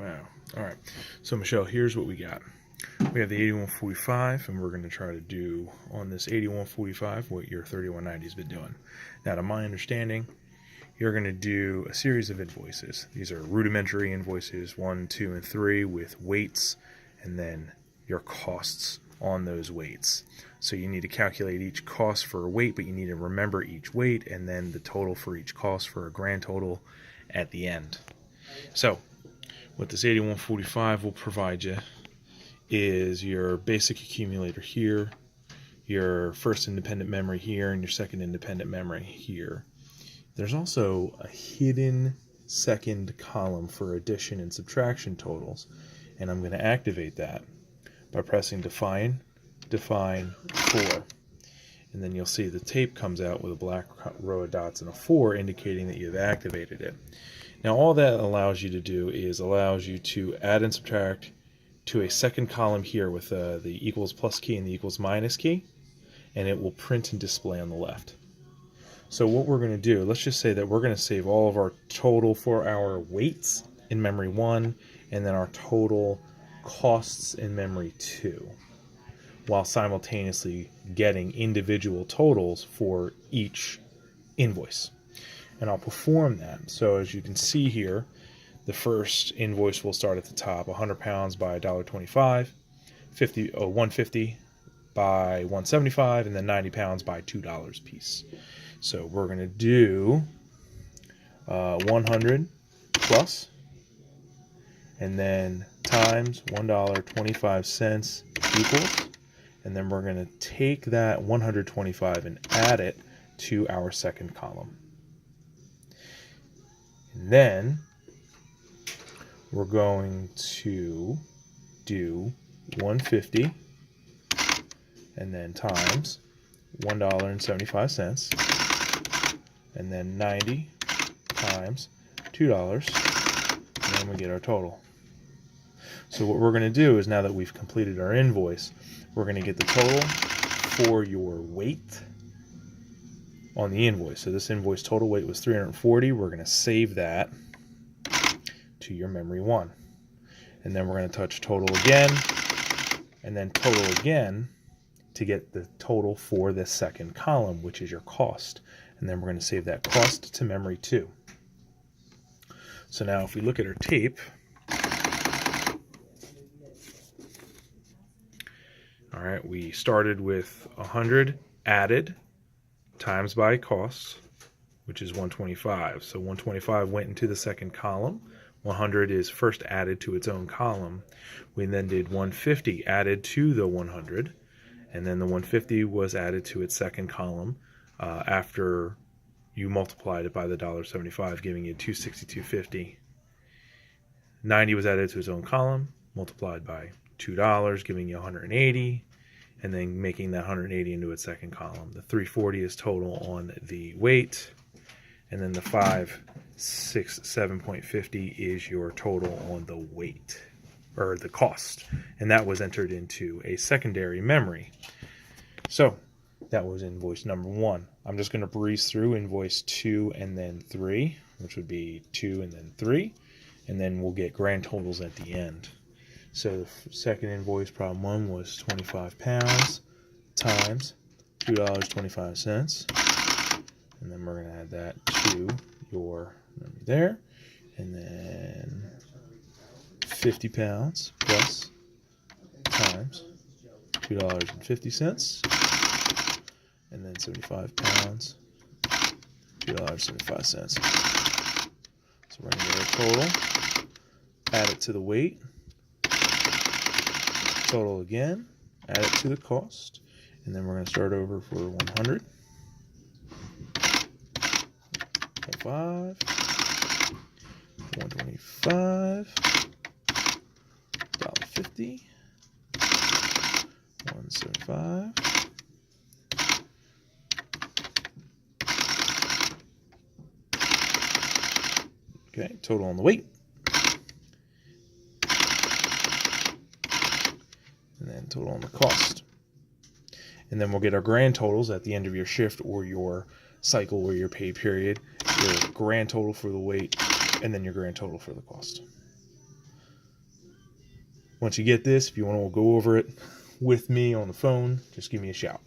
Wow. All right. So, Michelle, here's what we got. We have the 8145, and we're going to try to do on this 8145 what your 3190 has been doing. Now, to my understanding, you're going to do a series of invoices. These are rudimentary invoices, 1, 2, and 3, with weights, and then your costs on those weights. So you need to calculate each cost for a weight, but you need to remember each weight, and then the total for each cost for a grand total at the end. So, what this 8145 will provide you is your basic accumulator here, your first independent memory here, and your second independent memory here. There's also a hidden second column for addition and subtraction totals, and I'm going to activate that by pressing define 4. And then you'll see the tape comes out with a black row of dots and a 4 indicating that you've activated it. Now all that allows you to do is allows you to add and subtract to a second column here with the equals plus key and the equals minus key, and it will print and display on the left. So what we're going to do, let's just say that we're going to save all of our total for our weights in memory 1 and then our total costs in memory 2, while simultaneously getting individual totals for each invoice. And I'll perform that. So as you can see here, the first invoice will start at the top, 100 pounds by $1.25, 150 by $1.75, and then 90 pounds by $2 a piece. So we're going to do 100 plus, and then times $1.25 equals, and then we're going to take that 125 and add it to our second column. And then we're going to do 150 and then times $1.75, and then 90 times $2, and then we get our total. So what we're going to do is, now that we've completed our invoice, we're going to get the total for your weight on the invoice. So this invoice total weight was 340. We're going to save that to your memory 1. And then we're going to touch total again, and then total again to get the total for the second column, which is your cost. And then we're going to save that cost to memory 2. So now if we look at our tape, all right, we started with 100 added times by cost, which is 125. So 125 went into the second column. 100 is first added to its own column. We then did 150 added to the 100, and then the 150 was added to its second column after you multiplied it by the $1.75, giving you $262.50. 90 was added to its own column, multiplied by $2, giving you $180, and then making that $180 into its second column. The $340 is total on the weight, and then the $567.50 is your total on the weight, or the cost, and that was entered into a secondary memory. So that was invoice number 1. I'm just going to breeze through invoice 2 and then 3, which would be 2 and then 3, and then we'll get grand totals at the end. So the second invoice, problem 1, was 25 pounds times $2.25, and then we're going to add that to your memory there, and then 50 pounds plus times $2.50, and then 75 pounds, $2.75. So we're going to get our total, add it to the weight, total again, add it to the cost, and then we're going to start over for 100, 125, 125, $1.50, 175, okay, total on the weight, and then total on the cost. And then we'll get our grand totals at the end of your shift or your cycle or your pay period, your grand total for the weight, and then your grand total for the cost. Once you get this, if you want to go over it with me on the phone, just give me a shout.